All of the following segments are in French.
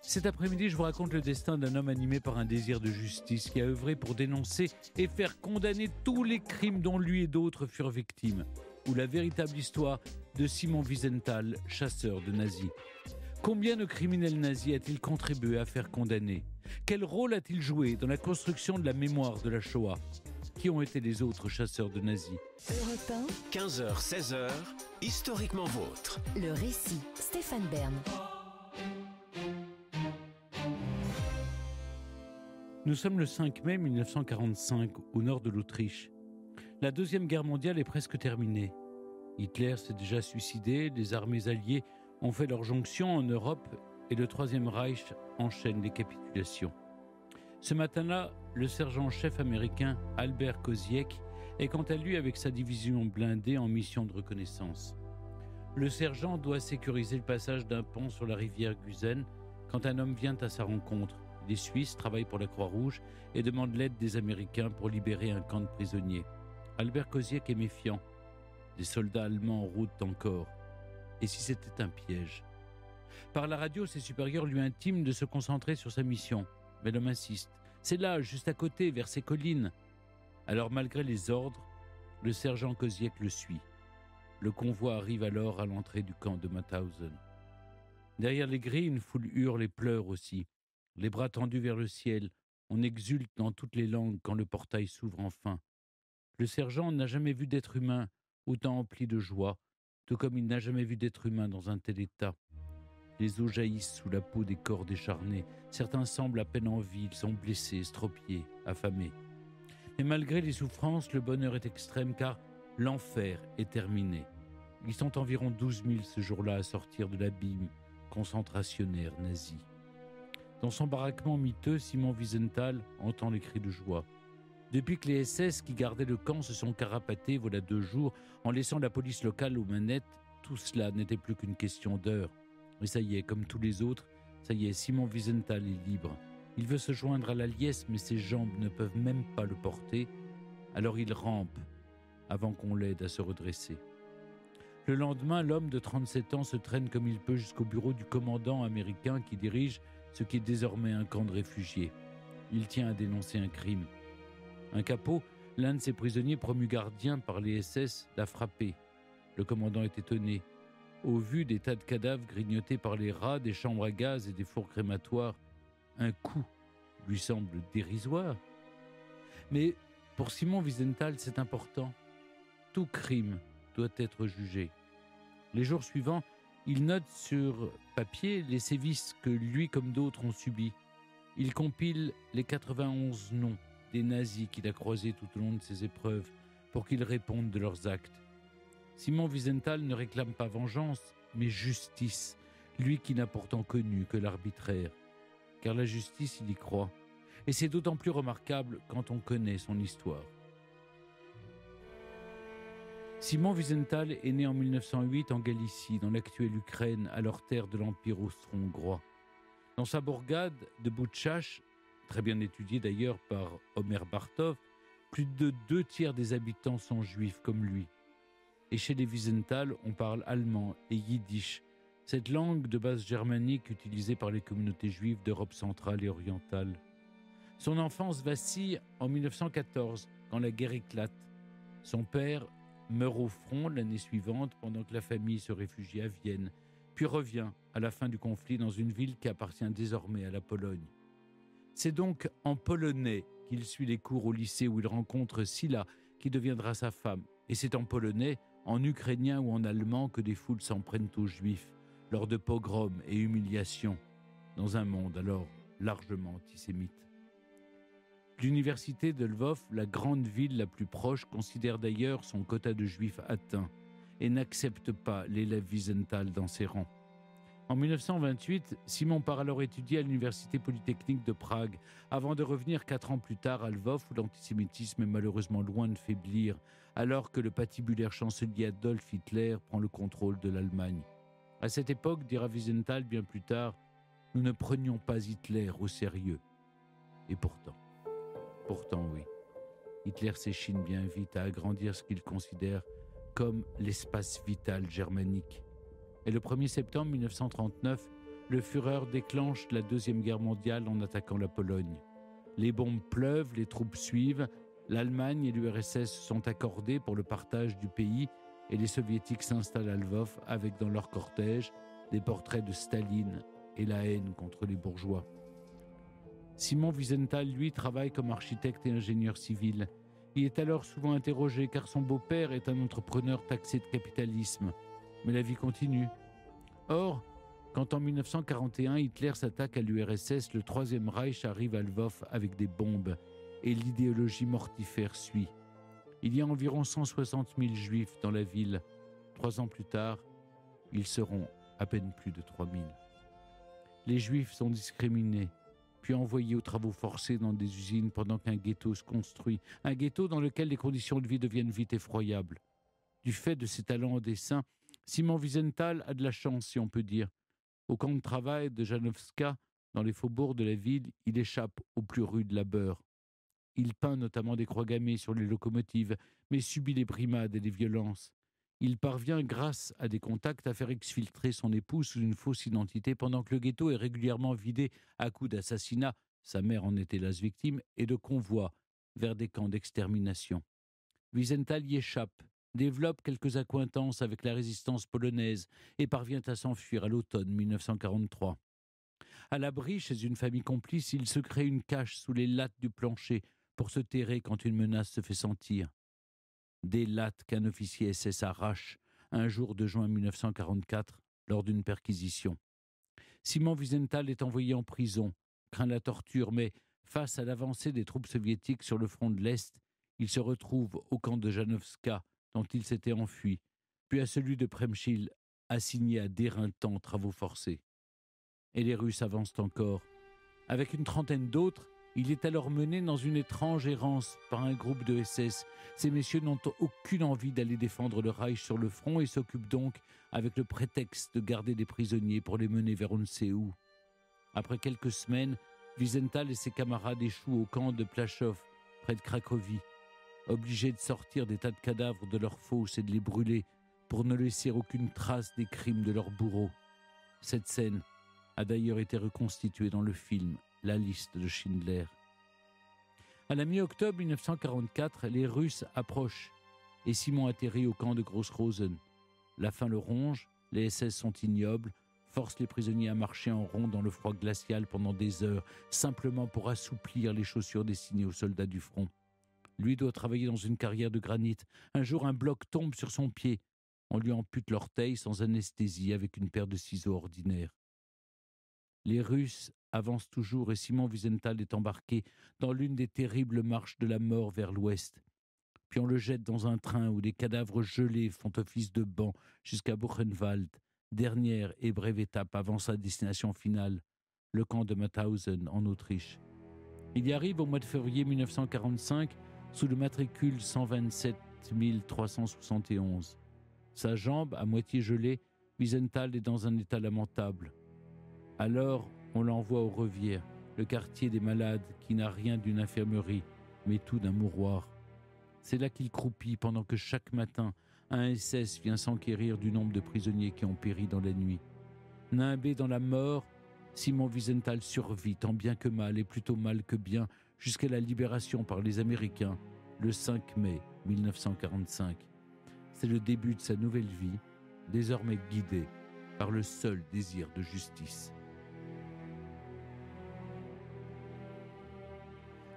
Cet après-midi, je vous raconte le destin d'un homme animé par un désir de justice qui a œuvré pour dénoncer et faire condamner tous les crimes dont lui et d'autres furent victimes. Ou la véritable histoire de Simon Wiesenthal, chasseur de nazis. Combien de criminels nazis a-t-il contribué à faire condamner ? Quel rôle a-t-il joué dans la construction de la mémoire de la Shoah ? Qui ont été les autres chasseurs de nazis ? Europe 1, 15h, 16h, historiquement vôtre. le récit, Stéphane Bern. Nous sommes le 5 mai 1945, au nord de l'Autriche. La Deuxième Guerre mondiale est presque terminée. Hitler s'est déjà suicidé, les armées alliées ont fait leur jonction en Europe et le Troisième Reich enchaîne les capitulations. Ce matin-là, le sergent-chef américain Albert Koziek est quant à lui avec sa division blindée en mission de reconnaissance. Le sergent doit sécuriser le passage d'un pont sur la rivière Gusen quand un homme vient à sa rencontre. Les Suisses travaillent pour la Croix-Rouge et demandent l'aide des Américains pour libérer un camp de prisonniers. Albert Koziek est méfiant. Les soldats allemands rôdent encore. Et si c'était un piège ? Par la radio, ses supérieurs lui intiment de se concentrer sur sa mission. Mais l'homme insiste. C'est là, juste à côté, vers ces collines. Alors, malgré les ordres, le sergent Koziek le suit. Le convoi arrive alors à l'entrée du camp de Mauthausen. Derrière les grilles, une foule hurle et pleure aussi. Les bras tendus vers le ciel, on exulte dans toutes les langues quand le portail s'ouvre enfin. Le sergent n'a jamais vu d'être humain autant empli de joie, tout comme il n'a jamais vu d'être humain dans un tel état. Les eaux jaillissent sous la peau des corps décharnés. Certains semblent à peine en vie, ils sont blessés, estropiés, affamés. Mais malgré les souffrances, le bonheur est extrême car l'enfer est terminé. Ils sont environ 12 000 ce jour-là à sortir de l'abîme concentrationnaire nazi. Dans son baraquement miteux, Simon Wiesenthal entend les cris de joie. Depuis que les SS qui gardaient le camp se sont carapatés, voilà 2 jours, en laissant la police locale aux manettes, tout cela n'était plus qu'une question d'heures. Et ça y est, comme tous les autres, ça y est, Simon Wiesenthal est libre. Il veut se joindre à la liesse, mais ses jambes ne peuvent même pas le porter. Alors il rampe, avant qu'on l'aide à se redresser. Le lendemain, l'homme de 37 ans se traîne comme il peut jusqu'au bureau du commandant américain qui dirige ce qui est désormais un camp de réfugiés. Il tient à dénoncer un crime. Un capot, l'un de ses prisonniers promu gardien par les SS, l'a frappé. Le commandant est étonné. Au vu des tas de cadavres grignotés par les rats, des chambres à gaz et des fours crématoires, un coup lui semble dérisoire. Mais pour Simon Wiesenthal, c'est important. Tout crime doit être jugé. Les jours suivants, il note sur papier les sévices que lui comme d'autres ont subis. Il compile les 91 noms des nazis qu'il a croisés tout au long de ses épreuves pour qu'ils répondent de leurs actes. Simon Wiesenthal ne réclame pas vengeance, mais justice, lui qui n'a pourtant connu que l'arbitraire. Car la justice, il y croit. Et c'est d'autant plus remarquable quand on connaît son histoire. Simon Wiesenthal est né en 1908 en Galicie, dans l'actuelle Ukraine, alors terre de l'Empire austro-hongrois. Dans sa bourgade de Boutchach, très bien étudiée d'ailleurs par Omer Bartov, plus de 2/3 des habitants sont juifs comme lui. Et chez les Wiesenthal, on parle allemand et yiddish, cette langue de base germanique utilisée par les communautés juives d'Europe centrale et orientale. Son enfance vacille en 1914, quand la guerre éclate. Son père meurt au front l'année suivante pendant que la famille se réfugie à Vienne, puis revient à la fin du conflit dans une ville qui appartient désormais à la Pologne. C'est donc en polonais qu'il suit les cours au lycée où il rencontre Sila, qui deviendra sa femme. Et c'est en polonais, en ukrainien ou en allemand que des foules s'en prennent aux juifs, lors de pogroms et humiliations, dans un monde alors largement antisémite. L'université de Lvov, la grande ville la plus proche, considère d'ailleurs son quota de juifs atteint et n'accepte pas l'élève Wiesenthal dans ses rangs. En 1928, Simon part alors étudier à l'université polytechnique de Prague, avant de revenir 4 ans plus tard à Lvov, où l'antisémitisme est malheureusement loin de faiblir, alors que le patibulaire chancelier Adolf Hitler prend le contrôle de l'Allemagne. À cette époque, dira Wiesenthal bien plus tard, nous ne prenions pas Hitler au sérieux. Et pourtant, oui, Hitler s'échine bien vite à agrandir ce qu'il considère comme l'espace vital germanique. Et le 1er septembre 1939, Le Führer déclenche la Deuxième Guerre mondiale en attaquant la Pologne. Les bombes pleuvent, les troupes suivent. L'Allemagne et l'URSS sont accordés pour le partage du pays et les Soviétiques s'installent à Lvov avec dans leur cortège des portraits de Staline et la haine contre les bourgeois. Simon Wiesenthal, lui, travaille comme architecte et ingénieur civil. Il est alors souvent interrogé car son beau-père est un entrepreneur taxé de capitalisme. Mais la vie continue. Or, quand en 1941, Hitler s'attaque à l'URSS, le Troisième Reich arrive à Lvov avec des bombes et l'idéologie mortifère suit. Il y a environ 160 000 juifs dans la ville. 3 ans plus tard, ils seront à peine plus de 3 000. Les juifs sont discriminés, puis envoyés aux travaux forcés dans des usines pendant qu'un ghetto se construit. Un ghetto dans lequel les conditions de vie deviennent vite effroyables. Du fait de ses talents en dessin, Simon Wiesenthal a de la chance, si on peut dire. Au camp de travail de Janowska, dans les faubourgs de la ville, il échappe au plus rude labeur. Il peint notamment des croix gammées sur les locomotives, mais subit les brimades et les violences. Il parvient, grâce à des contacts, à faire exfiltrer son épouse sous une fausse identité pendant que le ghetto est régulièrement vidé à coups d'assassinats, sa mère en était la victime, et de convois vers des camps d'extermination. Wiesenthal y échappe, développe quelques accointances avec la résistance polonaise et parvient à s'enfuir à l'automne 1943. À l'abri chez une famille complice, il se crée une cache sous les lattes du plancher pour se terrer quand une menace se fait sentir. Des lattes qu'un officier SS arrache un jour de juin 1944 lors d'une perquisition. Simon Wiesenthal est envoyé en prison, craint la torture, mais face à l'avancée des troupes soviétiques sur le front de l'Est, il se retrouve au camp de Janowska, dont il s'était enfui, puis à celui de Przemyśl, assigné à d'éreintants travaux forcés. Et les Russes avancent encore. Avec une trentaine d'autres, il est alors mené dans une étrange errance par un groupe de SS. Ces messieurs n'ont aucune envie d'aller défendre le Reich sur le front et s'occupent donc, avec le prétexte de garder des prisonniers pour les mener vers on ne sait où. Après quelques semaines, Wiesenthal et ses camarades échouent au camp de Plaszów, près de Cracovie, obligés de sortir des tas de cadavres de leurs fosses et de les brûler pour ne laisser aucune trace des crimes de leurs bourreaux. Cette scène a d'ailleurs été reconstituée dans le film La liste de Schindler. À la mi-octobre 1944, les Russes approchent et Simon atterrit au camp de Gross-Rosen. La faim le ronge, les SS sont ignobles, forcent les prisonniers à marcher en rond dans le froid glacial pendant des heures, simplement pour assouplir les chaussures destinées aux soldats du front. Lui doit travailler dans une carrière de granit. Un jour, un bloc tombe sur son pied. On lui ampute l'orteil sans anesthésie avec une paire de ciseaux ordinaires. Les Russes avancent toujours et Simon Wiesenthal est embarqué dans l'une des terribles marches de la mort vers l'ouest. Puis on le jette dans un train où des cadavres gelés font office de banc jusqu'à Buchenwald, dernière et brève étape avant sa destination finale, le camp de Mauthausen en Autriche. Il y arrive au mois de février 1945 sous le matricule 127 371. Sa jambe, à moitié gelée, Wiesenthal est dans un état lamentable. Alors, on l'envoie au Revier, le quartier des malades qui n'a rien d'une infirmerie, mais tout d'un mouroir. C'est là qu'il croupit pendant que chaque matin, un SS vient s'enquérir du nombre de prisonniers qui ont péri dans la nuit. Nimbé dans la mort, Simon Wiesenthal survit tant bien que mal et plutôt mal que bien jusqu'à la libération par les Américains le 5 mai 1945. C'est le début de sa nouvelle vie, désormais guidée par le seul désir de justice.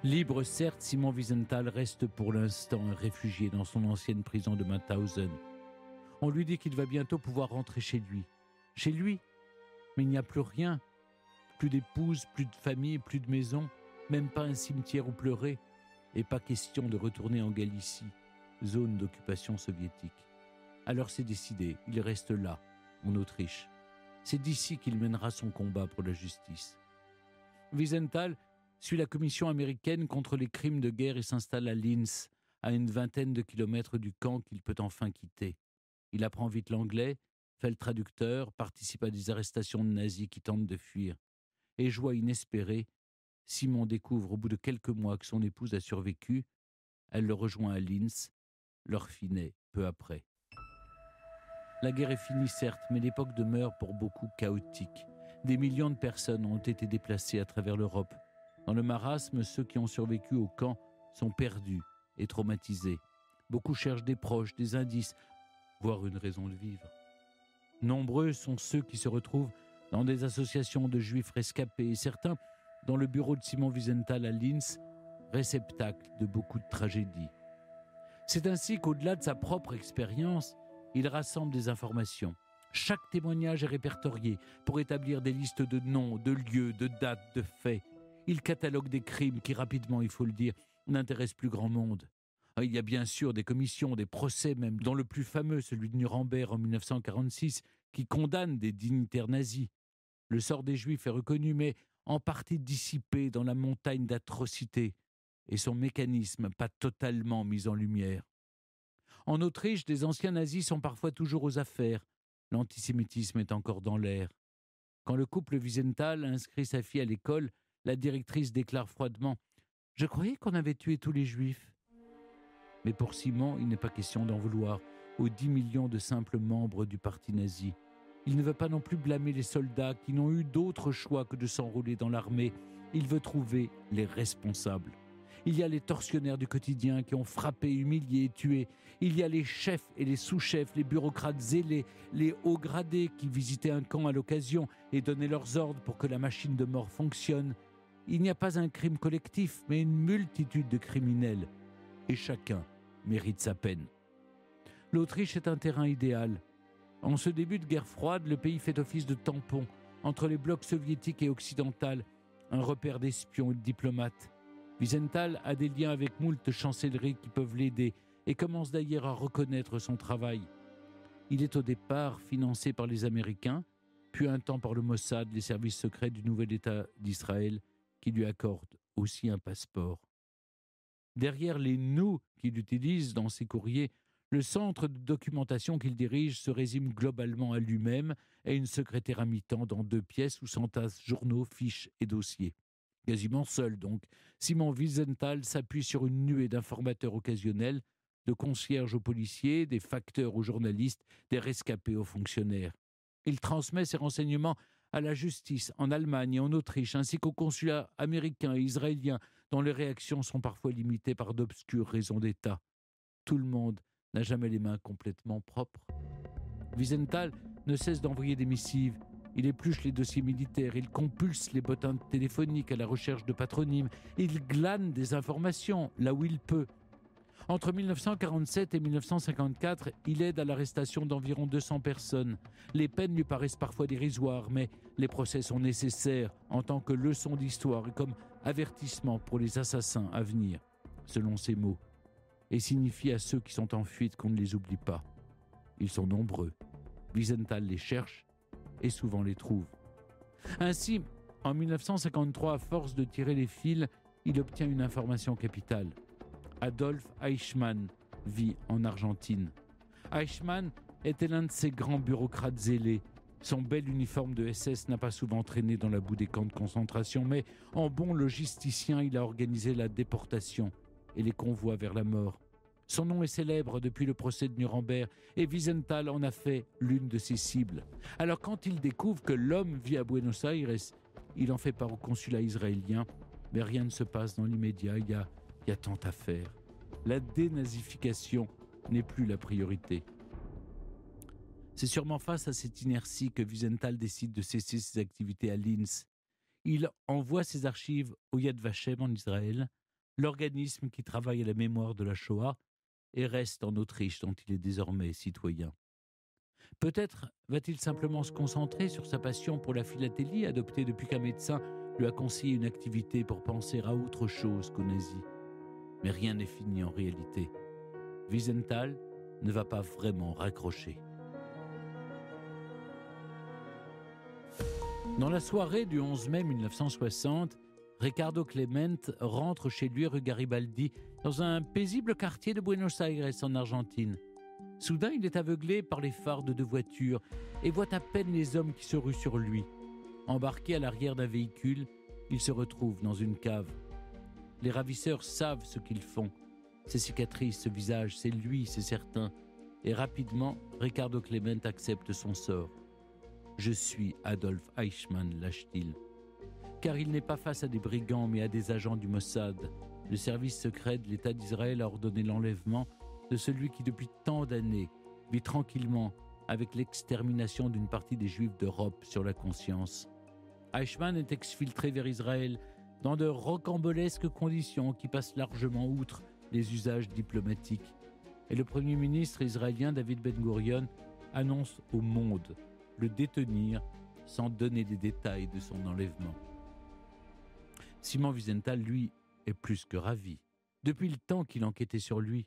Libre, certes, Simon Wiesenthal reste pour l'instant un réfugié dans son ancienne prison de Mauthausen. On lui dit qu'il va bientôt pouvoir rentrer chez lui. Chez lui? Mais il n'y a plus rien. Plus d'épouse, plus de famille, plus de maison, même pas un cimetière où pleurer. Et pas question de retourner en Galicie, zone d'occupation soviétique. Alors c'est décidé, il reste là, en Autriche. C'est d'ici qu'il mènera son combat pour la justice. Wiesenthal suit la commission américaine contre les crimes de guerre et s'installe à Linz, à une vingtaine de kilomètres du camp qu'il peut enfin quitter. Il apprend vite l'anglais, fait le traducteur, participe à des arrestations de nazis qui tentent de fuir. Et joie inespérée, Simon découvre au bout de quelques mois que son épouse a survécu. Elle le rejoint à Linz. Leur fille naît peu après. La guerre est finie, certes, mais l'époque demeure pour beaucoup chaotique. Des millions de personnes ont été déplacées à travers l'Europe. Dans le marasme, ceux qui ont survécu au camp sont perdus et traumatisés. Beaucoup cherchent des proches, des indices, voire une raison de vivre. Nombreux sont ceux qui se retrouvent dans des associations de juifs rescapés et certains dans le bureau de Simon Wiesenthal à Linz, réceptacle de beaucoup de tragédies. C'est ainsi qu'au-delà de sa propre expérience, il rassemble des informations. Chaque témoignage est répertorié pour établir des listes de noms, de lieux, de dates, de faits. Il catalogue des crimes qui, rapidement, il faut le dire, n'intéressent plus grand monde. Il y a bien sûr des commissions, des procès même, dont le plus fameux, celui de Nuremberg en 1946, qui condamne des dignitaires nazis. Le sort des Juifs est reconnu, mais en partie dissipé dans la montagne d'atrocités, et son mécanisme pas totalement mis en lumière. En Autriche, des anciens nazis sont parfois toujours aux affaires. L'antisémitisme est encore dans l'air. Quand le couple Wiesenthal inscrit sa fille à l'école, la directrice déclare froidement « Je croyais qu'on avait tué tous les Juifs ». Mais pour Simon, il n'est pas question d'en vouloir aux 10 millions de simples membres du parti nazi. Il ne veut pas non plus blâmer les soldats qui n'ont eu d'autre choix que de s'enrôler dans l'armée. Il veut trouver les responsables. Il y a les tortionnaires du quotidien qui ont frappé, humilié et tué. Il y a les chefs et les sous-chefs, les bureaucrates zélés, les hauts gradés qui visitaient un camp à l'occasion et donnaient leurs ordres pour que la machine de mort fonctionne. Il n'y a pas un crime collectif, mais une multitude de criminels. Et chacun mérite sa peine. L'Autriche est un terrain idéal. En ce début de guerre froide, le pays fait office de tampon entre les blocs soviétiques et occidentaux, un repère d'espions et de diplomates. Wiesenthal a des liens avec moult chancelleries qui peuvent l'aider et commence d'ailleurs à reconnaître son travail. Il est au départ financé par les Américains, puis un temps par le Mossad, les services secrets du nouvel État d'Israël, qui lui accordent aussi un passeport. Derrière les « nous » qu'il utilise dans ses courriers, le centre de documentation qu'il dirige se résume globalement à lui-même et une secrétaire à mi-temps dans 2 pièces où s'entassent journaux, fiches et dossiers. Quasiment seul donc, Simon Wiesenthal s'appuie sur une nuée d'informateurs occasionnels, de concierges aux policiers, des facteurs aux journalistes, des rescapés aux fonctionnaires. Il transmet ses renseignements à la justice en Allemagne et en Autriche, ainsi qu'aux consulats américains et israéliens, dont les réactions sont parfois limitées par d'obscures raisons d'État. Tout le monde n'a jamais les mains complètement propres. Wiesenthal ne cesse d'envoyer des missives. Il épluche les dossiers militaires, il compulse les bottins téléphoniques à la recherche de patronymes, il glane des informations là où il peut. Entre 1947 et 1954, il aide à l'arrestation d'environ 200 personnes. Les peines lui paraissent parfois dérisoires, mais les procès sont nécessaires en tant que leçon d'histoire et comme avertissement pour les assassins à venir, selon ses mots, et signifie à ceux qui sont en fuite qu'on ne les oublie pas. Ils sont nombreux. Wiesenthal les cherche et souvent les trouve. Ainsi, en 1953, à force de tirer les fils, il obtient une information capitale. Adolf Eichmann vit en Argentine. Eichmann était l'un de ces grands bureaucrates zélés. Son bel uniforme de SS n'a pas souvent traîné dans la boue des camps de concentration, mais en bon logisticien, il a organisé la déportation et les convois vers la mort. Son nom est célèbre depuis le procès de Nuremberg et Wiesenthal en a fait l'une de ses cibles. Alors quand il découvre que l'homme vit à Buenos Aires, il en fait part au consulat israélien, mais rien ne se passe dans l'immédiat, il y a tant à faire. La dénazification n'est plus la priorité. C'est sûrement face à cette inertie que Wiesenthal décide de cesser ses activités à Linz. Il envoie ses archives au Yad Vashem en Israël, l'organisme qui travaille à la mémoire de la Shoah, et reste en Autriche dont il est désormais citoyen. Peut-être va-t-il simplement se concentrer sur sa passion pour la philatélie, adoptée depuis qu'un médecin lui a conseillé une activité pour penser à autre chose qu'aux nazis. Mais rien n'est fini en réalité. Wiesenthal ne va pas vraiment raccrocher. Dans la soirée du 11 mai 1960, Ricardo Clement rentre chez lui rue Garibaldi, dans un paisible quartier de Buenos Aires en Argentine. Soudain, il est aveuglé par les phares de 2 voitures et voit à peine les hommes qui se ruent sur lui. Embarqué à l'arrière d'un véhicule, il se retrouve dans une cave. Les ravisseurs savent ce qu'ils font. Ses cicatrices, ce visage, c'est lui, c'est certain. Et rapidement, Ricardo Clement accepte son sort. « Je suis Adolf Eichmann », lâche-t-il. Car il n'est pas face à des brigands, mais à des agents du Mossad. Le service secret de l'État d'Israël a ordonné l'enlèvement de celui qui, depuis tant d'années, vit tranquillement avec l'extermination d'une partie des Juifs d'Europe sur la conscience. Eichmann est exfiltré vers Israël dans de rocambolesques conditions qui passent largement outre les usages diplomatiques. Et le Premier ministre israélien David Ben-Gurion annonce au monde le détenir sans donner les détails de son enlèvement. Simon Wiesenthal, lui, est plus que ravi. Depuis le temps qu'il enquêtait sur lui.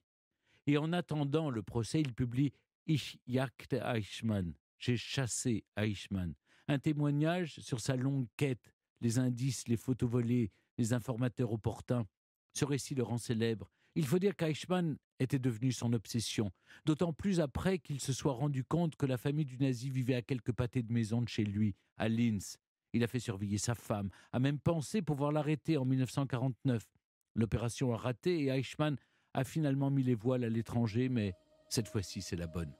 Et en attendant le procès, il publie « Ich jagte Eichmann » « J'ai chassé Eichmann », un témoignage sur sa longue quête, les indices, les photos volées, les informateurs opportuns. Ce récit le rend célèbre. Il faut dire qu'Eichmann était devenu son obsession, d'autant plus après qu'il se soit rendu compte que la famille du nazi vivait à quelques pâtés de maison de chez lui, à Linz. Il a fait surveiller sa femme, a même pensé pouvoir l'arrêter en 1949. L'opération a raté et Eichmann a finalement mis les voiles à l'étranger, mais cette fois-ci, c'est la bonne.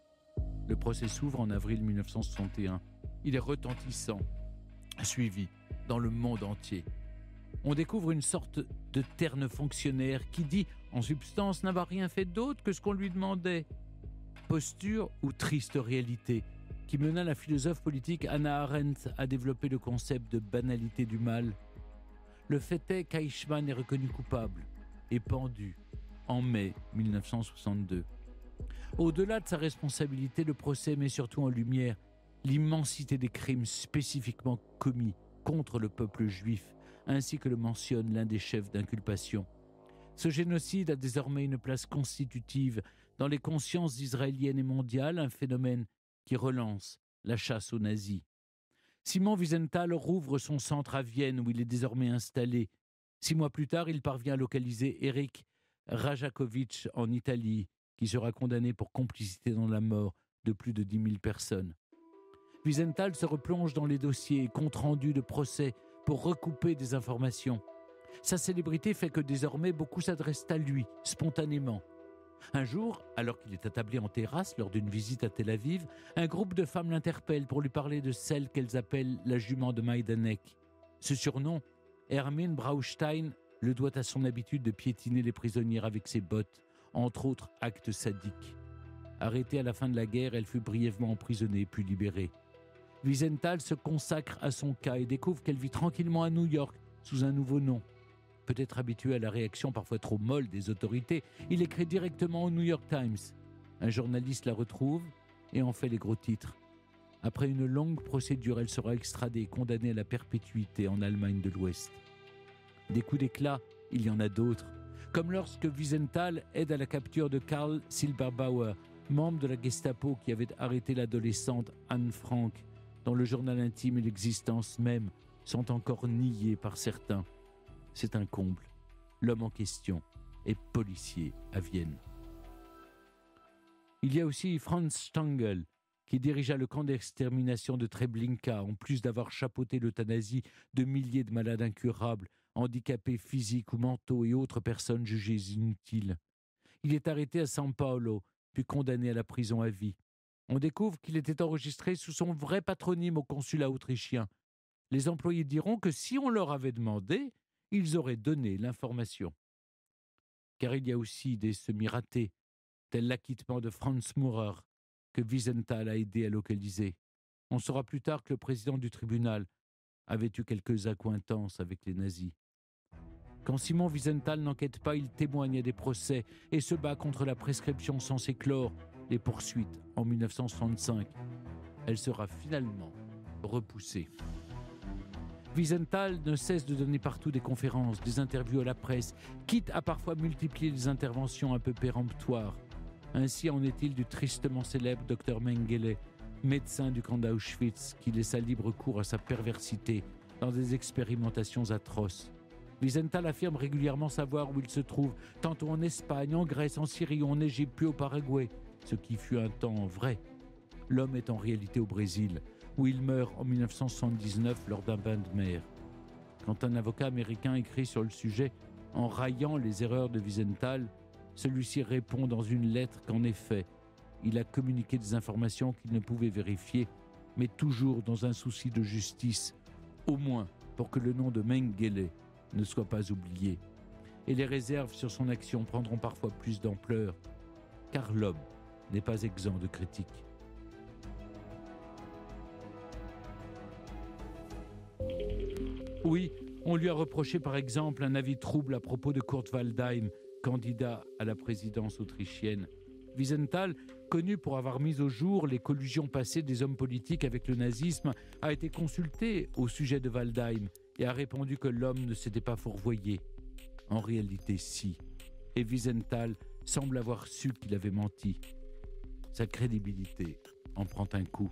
Le procès s'ouvre en avril 1961. Il est retentissant, suivi dans le monde entier. On découvre une sorte de terne fonctionnaire qui dit, en substance, n'avoir rien fait d'autre que ce qu'on lui demandait. Posture ou triste réalité qui mena la philosophe politique Hannah Arendt à développer le concept de banalité du mal. Le fait est qu'Eichmann est reconnu coupable et pendu en mai 1962. Au-delà de sa responsabilité, le procès met surtout en lumière l'immensité des crimes spécifiquement commis contre le peuple juif, ainsi que le mentionne l'un des chefs d'inculpation. Ce génocide a désormais une place constitutive dans les consciences israéliennes et mondiales, un phénomène qui relance la chasse aux nazis. Simon Wiesenthal rouvre son centre à Vienne où il est désormais installé. 6 mois plus tard, il parvient à localiser Eric Rajakovic en Italie, qui sera condamné pour complicité dans la mort de plus de 10 000 personnes. Wiesenthal se replonge dans les dossiers et comptes rendus de procès pour recouper des informations. Sa célébrité fait que désormais beaucoup s'adressent à lui, spontanément. Un jour, alors qu'il est attablé en terrasse lors d'une visite à Tel Aviv, un groupe de femmes l'interpelle pour lui parler de celle qu'elles appellent la jument de Majdanek. Ce surnom, Hermine Braustein le doit à son habitude de piétiner les prisonnières avec ses bottes, entre autres actes sadiques. Arrêtée à la fin de la guerre, elle fut brièvement emprisonnée puis libérée. Wiesenthal se consacre à son cas et découvre qu'elle vit tranquillement à New York sous un nouveau nom. Peut-être habitué à la réaction parfois trop molle des autorités, il écrit directement au New York Times. Un journaliste la retrouve et en fait les gros titres. Après une longue procédure, elle sera extradée et condamnée à la perpétuité en Allemagne de l'Ouest. Des coups d'éclat, il y en a d'autres. Comme lorsque Wiesenthal aide à la capture de Karl Silberbauer, membre de la Gestapo qui avait arrêté l'adolescente Anne Frank, dont le journal intime et l'existence même sont encore niés par certains. C'est un comble. L'homme en question est policier à Vienne. Il y a aussi Franz Stangl, qui dirigea le camp d'extermination de Treblinka, en plus d'avoir chapeauté l'euthanasie de milliers de malades incurables, handicapés physiques ou mentaux et autres personnes jugées inutiles. Il est arrêté à São Paulo, puis condamné à la prison à vie. On découvre qu'il était enregistré sous son vrai patronyme au consulat autrichien. Les employés diront que si on leur avait demandé, ils auraient donné l'information. Car il y a aussi des semi-ratés, tel l'acquittement de Franz Maurer, que Wiesenthal a aidé à localiser. On saura plus tard que le président du tribunal avait eu quelques accointances avec les nazis. Quand Simon Wiesenthal n'enquête pas, il témoigne à des procès et se bat contre la prescription censée clore les poursuites en 1965. Elle sera finalement repoussée. Wiesenthal ne cesse de donner partout des conférences, des interviews à la presse, quitte à parfois multiplier les interventions un peu péremptoires. Ainsi en est-il du tristement célèbre Dr Mengele, médecin du camp d'Auschwitz, qui laissa libre cours à sa perversité dans des expérimentations atroces. Wiesenthal affirme régulièrement savoir où il se trouve, tantôt en Espagne, en Grèce, en Syrie, en Égypte, puis au Paraguay, ce qui fut un temps vrai. L'homme est en réalité au Brésil, où il meurt en 1979 lors d'un bain de mer. Quand un avocat américain écrit sur le sujet, en raillant les erreurs de Wiesenthal, celui-ci répond dans une lettre qu'en effet, il a communiqué des informations qu'il ne pouvait vérifier mais toujours dans un souci de justice, au moins pour que le nom de Mengele ne soit pas oublié. Et les réserves sur son action prendront parfois plus d'ampleur, car l'homme n'est pas exempt de critiques. Oui, on lui a reproché par exemple un avis trouble à propos de Kurt Waldheim, candidat à la présidence autrichienne. Wiesenthal, connu pour avoir mis au jour les collusions passées des hommes politiques avec le nazisme, a été consulté au sujet de Waldheim et a répondu que l'homme ne s'était pas fourvoyé. En réalité, si. Et Wiesenthal semble avoir su qu'il avait menti. Sa crédibilité en prend un coup.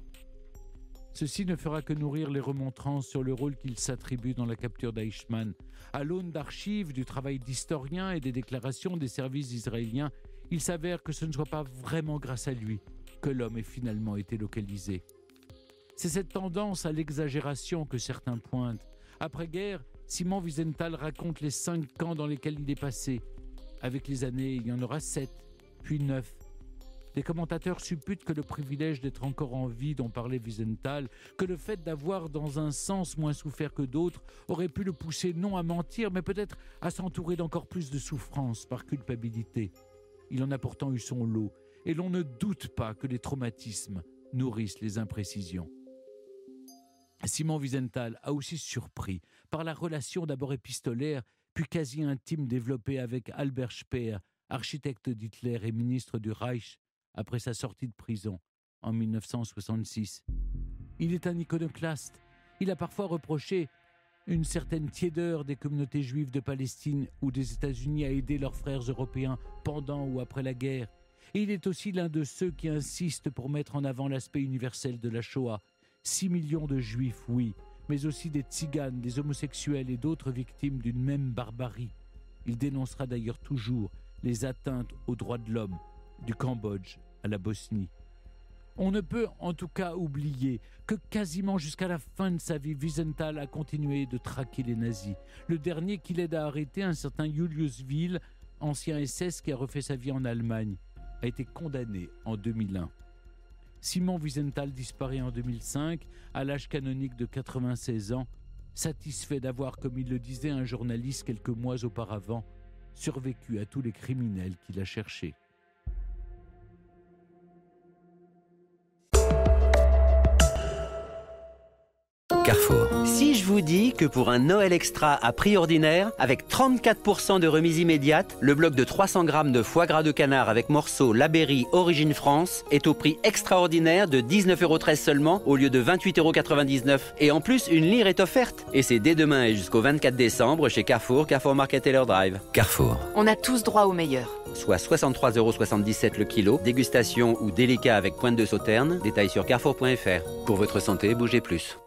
Ceci ne fera que nourrir les remontrances sur le rôle qu'il s'attribue dans la capture d'Eichmann. À l'aune d'archives, du travail d'historiens et des déclarations des services israéliens, il s'avère que ce ne soit pas vraiment grâce à lui que l'homme ait finalement été localisé. C'est cette tendance à l'exagération que certains pointent. Après-guerre, Simon Wiesenthal raconte les 5 camps dans lesquels il est passé. Avec les années, il y en aura 7, puis 9. Des commentateurs supputent que le privilège d'être encore en vie dont parlait Wiesenthal, que le fait d'avoir dans un sens moins souffert que d'autres, aurait pu le pousser non à mentir, mais peut-être à s'entourer d'encore plus de souffrance par culpabilité. Il en a pourtant eu son lot, et l'on ne doute pas que les traumatismes nourrissent les imprécisions. Simon Wiesenthal a aussi surpris par la relation d'abord épistolaire, puis quasi intime développée avec Albert Speer, architecte d'Hitler et ministre du Reich, après sa sortie de prison en 1966. Il est un iconoclaste. Il a parfois reproché une certaine tiédeur des communautés juives de Palestine ou des États-Unis à aider leurs frères européens pendant ou après la guerre. Et il est aussi l'un de ceux qui insistent pour mettre en avant l'aspect universel de la Shoah. 6 millions de juifs, oui, mais aussi des tziganes, des homosexuels et d'autres victimes d'une même barbarie. Il dénoncera d'ailleurs toujours les atteintes aux droits de l'homme, du Cambodge à la Bosnie. On ne peut en tout cas oublier que quasiment jusqu'à la fin de sa vie, Wiesenthal a continué de traquer les nazis. Le dernier qui l'aide à arrêter, un certain Julius Will, ancien SS qui a refait sa vie en Allemagne, a été condamné en 2001. Simon Wiesenthal disparaît en 2005, à l'âge canonique de 96 ans, satisfait d'avoir, comme il le disait un journaliste quelques mois auparavant, survécu à tous les criminels qu'il a cherchés. Carrefour. Si je vous dis que pour un Noël extra à prix ordinaire, avec 34% de remise immédiate, le bloc de 300 grammes de foie gras de canard avec morceaux Labéry Origine France est au prix extraordinaire de 19,13 € seulement au lieu de 28,99 €. Et en plus, une lyre est offerte. Et c'est dès demain et jusqu'au 24 décembre chez Carrefour, Carrefour Market Taylor Drive. Carrefour. On a tous droit au meilleur. Soit 63,77 € le kilo, dégustation ou délicat avec pointe de sauterne. Détail sur carrefour.fr. Pour votre santé, bougez plus.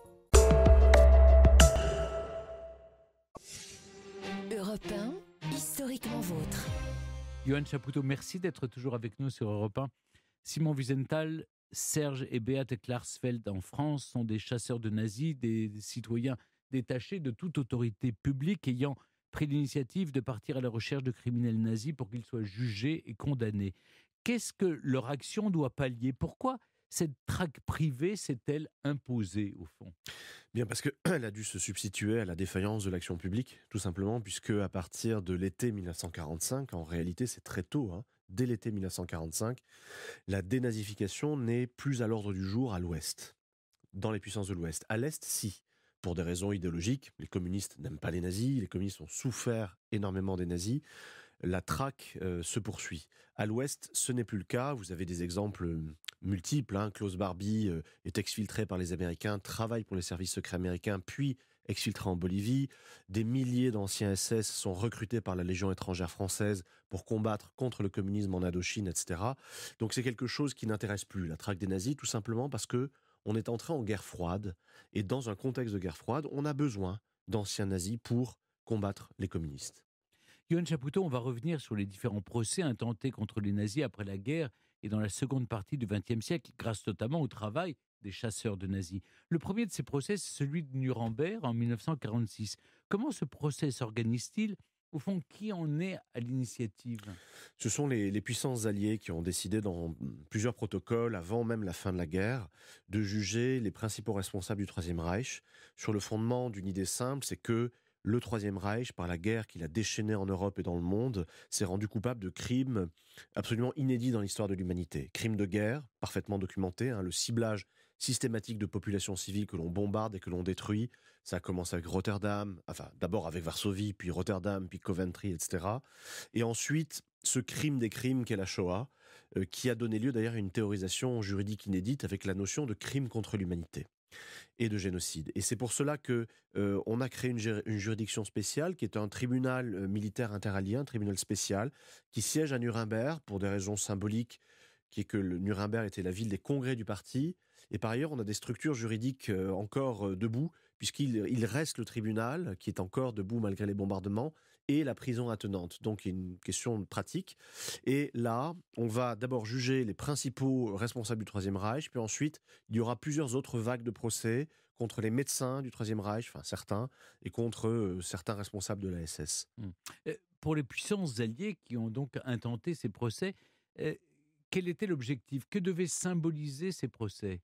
Europe 1, historiquement vôtre. Johan Chapoutot, merci d'être toujours avec nous sur Europe 1. Simon Wiesenthal, Serge et Beate Klarsfeld en France sont des chasseurs de nazis, des citoyens détachés de toute autorité publique ayant pris l'initiative de partir à la recherche de criminels nazis pour qu'ils soient jugés et condamnés. Qu'est-ce que leur action doit pallier ? Pourquoi cette traque privée s'est-elle imposée au fond ? Bien parce qu'elle a dû se substituer à la défaillance de l'action publique, tout simplement, puisque à partir de l'été 1945, en réalité c'est très tôt, dès l'été 1945, la dénazification n'est plus à l'ordre du jour à l'ouest, dans les puissances de l'ouest. À l'est, si, pour des raisons idéologiques, les communistes n'aiment pas les nazis, les communistes ont souffert énormément des nazis, la traque se poursuit. À l'ouest, ce n'est plus le cas. Vous avez des exemples multiples. Klaus Barbie est exfiltré par les Américains, travaille pour les services secrets américains, puis exfiltré en Bolivie. Des milliers d'anciens SS sont recrutés par la Légion étrangère française pour combattre contre le communisme en Indochine, etc. Donc c'est quelque chose qui n'intéresse plus, la traque des nazis, tout simplement parce que on est entré en guerre froide. Et dans un contexte de guerre froide, on a besoin d'anciens nazis pour combattre les communistes. Johan Chapoutot, on va revenir sur les différents procès intentés contre les nazis après la guerre et dans la seconde partie du XXe siècle, grâce notamment au travail des chasseurs de nazis. Le premier de ces procès, c'est celui de Nuremberg en 1946. Comment ce procès s'organise-t-il ? Au fond, qui en est à l'initiative? Ce sont les puissances alliées qui ont décidé dans plusieurs protocoles, avant même la fin de la guerre, de juger les principaux responsables du Troisième Reich sur le fondement d'une idée simple, c'est que le Troisième Reich, par la guerre qu'il a déchaînée en Europe et dans le monde, s'est rendu coupable de crimes absolument inédits dans l'histoire de l'humanité. Crimes de guerre, parfaitement documentés, le ciblage systématique de populations civiles que l'on bombarde et que l'on détruit. Ça a commencé avec Rotterdam, enfin d'abord avec Varsovie, puis Rotterdam, puis Coventry, etc. Et ensuite, ce crime des crimes qu'est la Shoah, qui a donné lieu d'ailleurs à une théorisation juridique inédite avec la notion de crime contre l'humanité et de génocide. Et c'est pour cela que on a créé une juridiction spéciale qui est un tribunal militaire interallié, un tribunal spécial qui siège à Nuremberg pour des raisons symboliques, qui est que le Nuremberg était la ville des congrès du parti. Et par ailleurs, on a des structures juridiques encore debout, puisqu'il reste le tribunal qui est encore debout malgré les bombardements et la prison attenante. Donc il y a une question pratique. Et là, on va d'abord juger les principaux responsables du Troisième Reich, puis ensuite, il y aura plusieurs autres vagues de procès contre les médecins du Troisième Reich, enfin certains, et contre certains responsables de la SS. Pour les puissances alliées qui ont donc intenté ces procès, quel était l'objectif? Que devaient symboliser ces procès?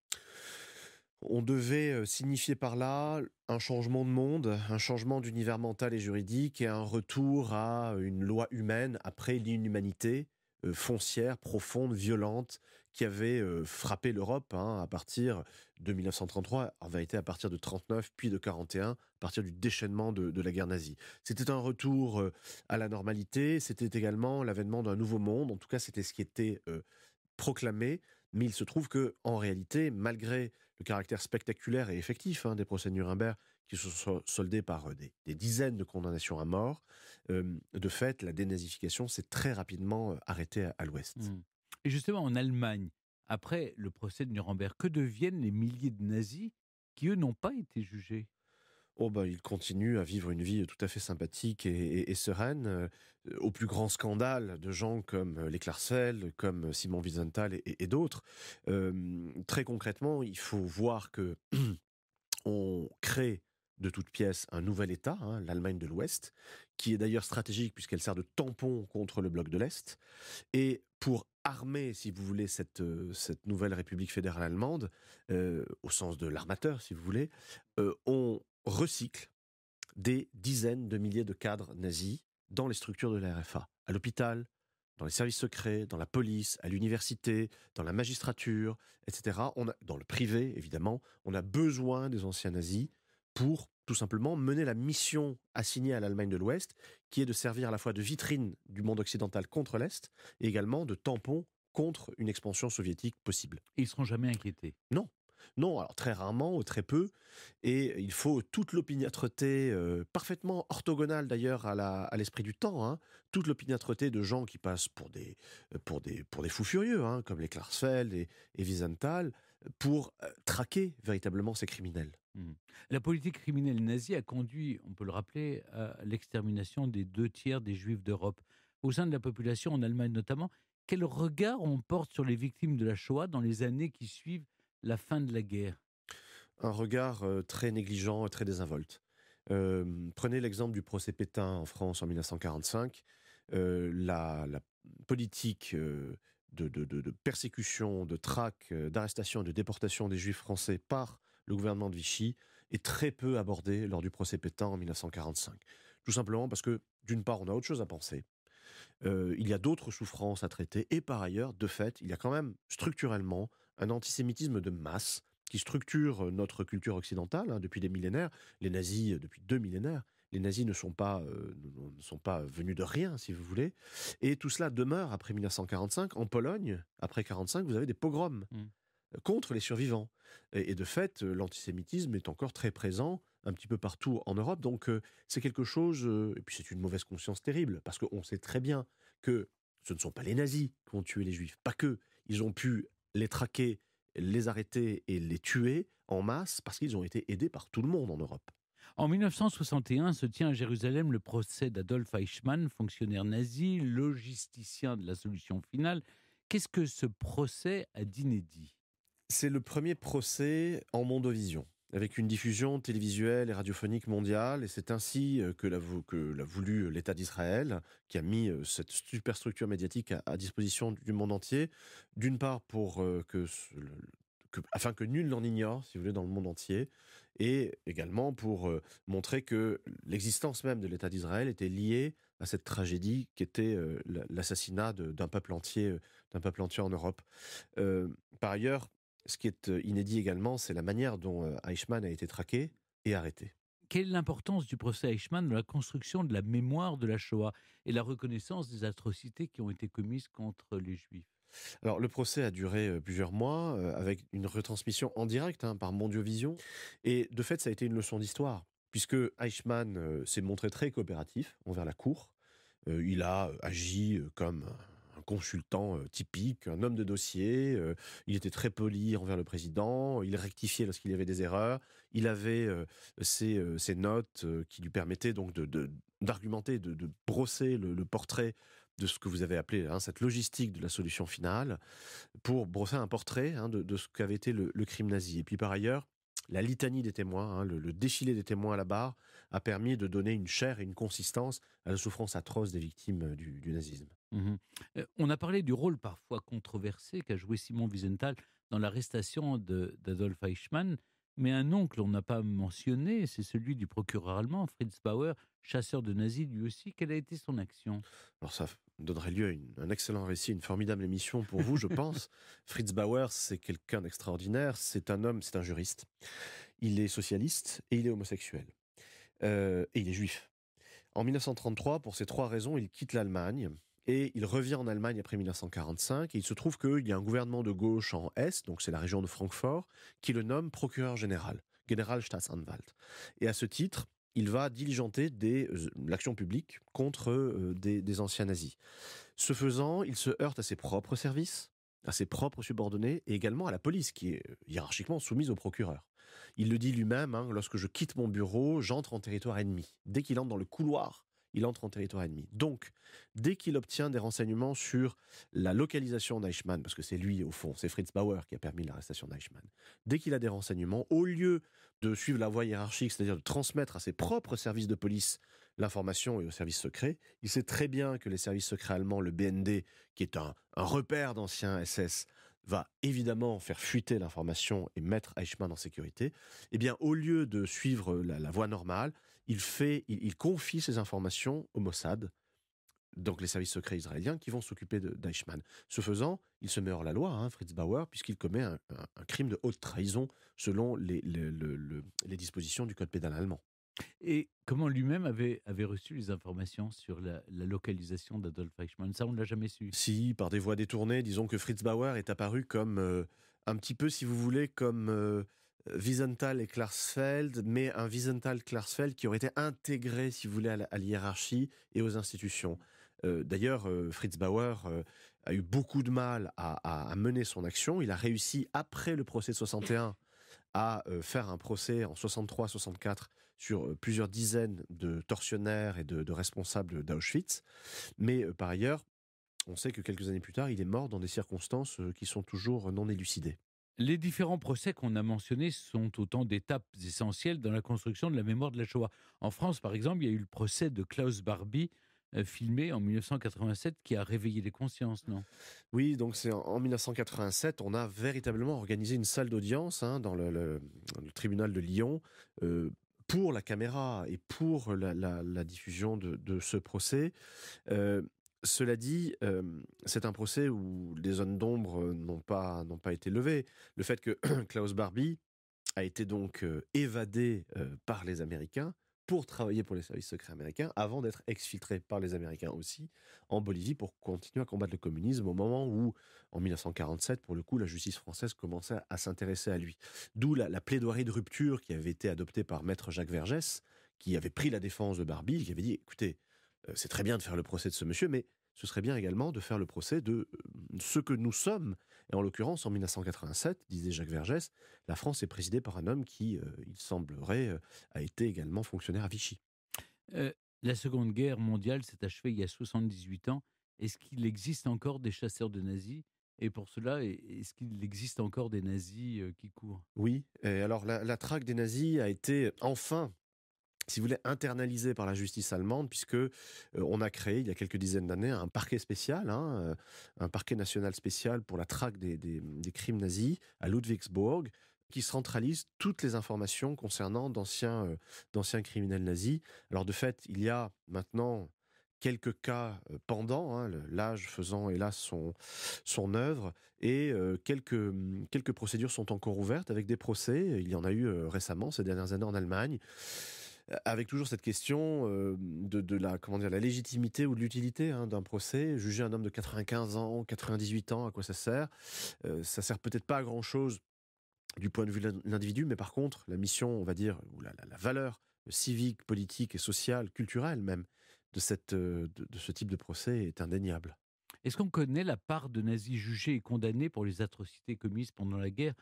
On devait signifier par là un changement de monde, un changement d'univers mental et juridique et un retour à une loi humaine après l'inhumanité foncière, profonde, violente qui avait frappé l'Europe à partir de 1933, en vérité à partir de 1939 puis de 1941, à partir du déchaînement de la guerre nazie. C'était un retour à la normalité, c'était également l'avènement d'un nouveau monde, en tout cas c'était ce qui était proclamé, mais il se trouve que en réalité, malgré le caractère spectaculaire et effectif des procès de Nuremberg, qui se sont soldés par des dizaines de condamnations à mort, de fait, la dénazification s'est très rapidement arrêtée à l'Ouest. Et justement, en Allemagne, après le procès de Nuremberg, que deviennent les milliers de nazis qui, eux, n'ont pas été jugés? Ils continuent à vivre une vie tout à fait sympathique et sereine, au plus grand scandale de gens comme les Klarsfeld, comme Simon Wiesenthal et d'autres. Très concrètement, il faut voir que on crée de toutes pièces un nouvel État, l'Allemagne de l'Ouest, qui est d'ailleurs stratégique puisqu'elle sert de tampon contre le bloc de l'Est. Et pour armer, si vous voulez, cette nouvelle République fédérale allemande, au sens de l'armateur, si vous voulez, on recycle des dizaines de milliers de cadres nazis dans les structures de la RFA, à l'hôpital, dans les services secrets, dans la police, à l'université, dans la magistrature, etc. Dans le privé, évidemment, on a besoin des anciens nazis pour tout simplement mener la mission assignée à l'Allemagne de l'Ouest, qui est de servir à la fois de vitrine du monde occidental contre l'Est, et également de tampon contre une expansion soviétique possible. Et ils ne seront jamais inquiétés? Non, alors très rarement, ou très peu, et il faut toute l'opiniâtreté, parfaitement orthogonale d'ailleurs à l'esprit du temps, toute l'opiniâtreté de gens qui passent pour des fous furieux, comme les Klarsfeld et Wiesenthal, pour traquer véritablement ces criminels. La politique criminelle nazie a conduit, on peut le rappeler, à l'extermination des 2/3 des Juifs d'Europe. Au sein de la population, en Allemagne notamment, quel regard on porte sur les victimes de la Shoah dans les années qui suivent la fin de la guerre? Un regard très négligent et très désinvolte. Prenez l'exemple du procès Pétain en France en 1945. La politique de persécution, de traque, d'arrestation et de déportation des Juifs français par le gouvernement de Vichy est très peu abordée lors du procès Pétain en 1945. Tout simplement parce que, d'une part, on a autre chose à penser. Il y a d'autres souffrances à traiter et par ailleurs, de fait, il y a quand même structurellement un antisémitisme de masse qui structure notre culture occidentale depuis des millénaires. Les nazis, depuis 2 millénaires, les nazis ne sont pas venus de rien, si vous voulez. Et tout cela demeure après 1945. En Pologne, après 1945, vous avez des pogroms contre les survivants. Et de fait, l'antisémitisme est encore très présent un petit peu partout en Europe. Donc c'est quelque chose, et puis c'est une mauvaise conscience terrible, parce qu'on sait très bien que ce ne sont pas les nazis qui ont tué les juifs, pas que. Ils ont pu les traquer, les arrêter et les tuer en masse parce qu'ils ont été aidés par tout le monde en Europe. En 1961 se tient à Jérusalem le procès d'Adolf Eichmann, fonctionnaire nazi, logisticien de la solution finale. Qu'est-ce que ce procès a d'inédit? C'est le premier procès en mondovision. avec une diffusion télévisuelle et radiophonique mondiale. Et c'est ainsi que l'a voulu l'État d'Israël, qui a mis cette superstructure médiatique à disposition du monde entier. D'une part, afin que nul n'en ignore, si vous voulez, dans le monde entier, et également pour montrer que l'existence même de l'État d'Israël était liée à cette tragédie qui était l'assassinat d'un peuple entier en Europe. Par ailleurs, ce qui est inédit également, c'est la manière dont Eichmann a été traqué et arrêté. Quelle est l'importance du procès Eichmann dans la construction de la mémoire de la Shoah et la reconnaissance des atrocités qui ont été commises contre les Juifs? Alors, le procès a duré plusieurs mois, avec une retransmission en direct par Mondiovision. Et de fait, ça a été une leçon d'histoire, puisque Eichmann s'est montré très coopératif envers la Cour. Il a agi comme un consultant typique, un homme de dossier. Il était très poli envers le président. Il rectifiait lorsqu'il y avait des erreurs. Il avait ses notes qui lui permettaient donc d'argumenter, de brosser le portrait de ce que vous avez appelé cette logistique de la solution finale, pour brosser un portrait de ce qu'avait été le crime nazi. Et puis par ailleurs, la litanie des témoins, le défilé des témoins à la barre, a permis de donner une chair et une consistance à la souffrance atroce des victimes du nazisme. Mhm. On a parlé du rôle parfois controversé qu'a joué Simon Wiesenthal dans l'arrestation d'Adolf Eichmann, mais un nom que l'on n'a pas mentionné, c'est celui du procureur allemand, Fritz Bauer, chasseur de nazis lui aussi. Quelle a été son action? Alors ça donnerait lieu à un excellent récit, une formidable émission pour vous, je pense. Fritz Bauer, c'est quelqu'un d'extraordinaire. C'est un homme, c'est un juriste. Il est socialiste et il est homosexuel. Et il est juif. En 1933, pour ces 3 raisons, il quitte l'Allemagne et il revient en Allemagne après 1945. Et il se trouve qu'il y a un gouvernement de gauche en Hesse, donc c'est la région de Francfort, qui le nomme procureur général, Generalstaatsanwalt. Et à ce titre, il va diligenter l'action publique contre des anciens nazis. Ce faisant, il se heurte à ses propres services, à ses propres subordonnés, et également à la police, qui est hiérarchiquement soumise au procureur. Il le dit lui-même, lorsque je quitte mon bureau, j'entre en territoire ennemi. Dès qu'il entre dans le couloir, il entre en territoire ennemi. Donc, dès qu'il obtient des renseignements sur la localisation d'Eichmann, parce que c'est lui, au fond, c'est Fritz Bauer qui a permis l'arrestation d'Eichmann, dès qu'il a des renseignements, au lieu de suivre la voie hiérarchique, c'est-à-dire de transmettre à ses propres services de police l'information et aux services secrets, il sait très bien que les services secrets allemands, le BND, qui est un repère d'anciens SS, va évidemment faire fuiter l'information et mettre Eichmann en sécurité. Eh bien, au lieu de suivre la voie normale, il confie ces informations au Mossad, donc les services secrets israéliens, qui vont s'occuper d'Eichmann. Ce faisant, il se met hors la loi, Fritz Bauer, puisqu'il commet un crime de haute trahison selon les dispositions du code pénal allemand. Et comment lui-même avait reçu les informations sur la localisation d'Adolf Eichmann? Ça, on ne l'a jamais su. Si, par des voies détournées, disons que Fritz Bauer est apparu comme, un petit peu, si vous voulez, comme Wiesenthal et Klarsfeld, mais un Wiesenthal-Klarsfeld qui aurait été intégré, si vous voulez, à l'hiérarchie et aux institutions. D'ailleurs, Fritz Bauer a eu beaucoup de mal à mener son action. Il a réussi, après le procès de 61, à faire un procès en 63-64 sur plusieurs dizaines de tortionnaires et de responsables d'Auschwitz. Mais par ailleurs, on sait que quelques années plus tard, il est mort dans des circonstances qui sont toujours non élucidées. Les différents procès qu'on a mentionnés sont autant d'étapes essentielles dans la construction de la mémoire de la Shoah. En France, par exemple, il y a eu le procès de Klaus Barbie, filmé en 1987, qui a réveillé les consciences, non? Oui, donc c'est en 1987, on a véritablement organisé une salle d'audience dans le tribunal de Lyon pour la caméra et pour la diffusion de ce procès. Cela dit, c'est un procès où les zones d'ombre n'ont pas été levées. Le fait que Klaus Barbie a été donc évadé par les Américains pour travailler pour les services secrets américains, avant d'être exfiltré par les Américains aussi en Bolivie pour continuer à combattre le communisme, au moment où, en 1947, pour le coup, la justice française commençait à s'intéresser à lui. D'où la plaidoirie de rupture qui avait été adoptée par Maître Jacques Vergès, qui avait pris la défense de Barbie, qui avait dit, écoutez, c'est très bien de faire le procès de ce monsieur, mais ce serait bien également de faire le procès de ce que nous sommes. Et en l'occurrence, en 1987, disait Jacques Vergès, la France est présidée par un homme qui, il semblerait, a été également fonctionnaire à Vichy. La Seconde Guerre mondiale s'est achevée il y a 78 ans. Est-ce qu'il existe encore des chasseurs de nazis Et pour cela, est-ce qu'il existe encore des nazis qui courent? Oui, et alors la traque des nazis a été enfin, si vous voulez, internalisée par la justice allemande, puisque on a créé, il y a quelques dizaines d'années, un parquet spécial, un parquet national spécial pour la traque des crimes nazis à Ludwigsburg, qui centralise toutes les informations concernant d'anciens criminels nazis. Alors de fait, il y a maintenant quelques cas pendants, l'âge faisant hélas son œuvre, et quelques procédures sont encore ouvertes avec des procès. Il y en a eu récemment, ces dernières années en Allemagne, avec toujours cette question de la, comment dire, la légitimité ou de l'utilité d'un procès. Juger un homme de 95 ans, 98 ans, à quoi ça sert? Ça sert peut-être pas à grand-chose du point de vue de l'individu, mais par contre, la mission, on va dire, ou la valeur civique, politique et sociale, culturelle même, de ce type de procès est indéniable. Est-ce qu'on connaît la part de nazis jugés et condamnés pour les atrocités commises pendant la guerre,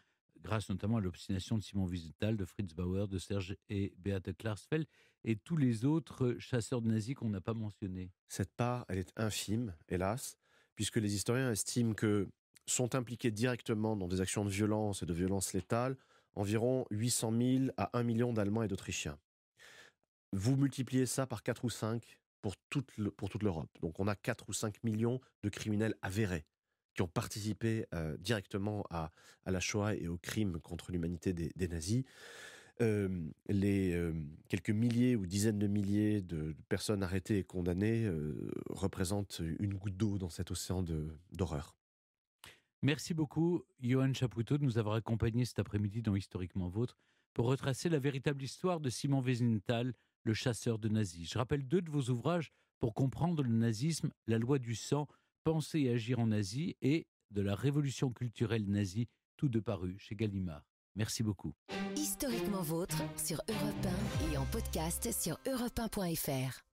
grâce notamment à l'obstination de Simon Wiesenthal, de Fritz Bauer, de Serge et Beate Klarsfeld, et tous les autres chasseurs de nazis qu'on n'a pas mentionnés? Cette part, elle est infime, hélas, puisque les historiens estiment que sont impliqués directement dans des actions de violence et de violence létale environ 800 000 à 1 million d'Allemands et d'Autrichiens. Vous multipliez ça par 4 ou 5 pour toute l'Europe. Donc on a 4 ou 5 millions de criminels avérés qui ont participé directement à la Shoah et aux crimes contre l'humanité des nazis. Les quelques milliers ou dizaines de milliers de personnes arrêtées et condamnées représentent une goutte d'eau dans cet océan d'horreur. Merci beaucoup, Johan Chapoutot, de nous avoir accompagnés cet après-midi dans Historiquement Vôtre pour retracer la véritable histoire de Simon Wiesenthal, le chasseur de nazis. Je rappelle 2 de vos ouvrages pour comprendre le nazisme, La loi du sang, Penser et agir en Asie, et de la révolution culturelle nazie, tous 2 parus chez Gallimard. Merci beaucoup. Historiquement vôtre sur Europe 1 et en podcast sur europe1.fr.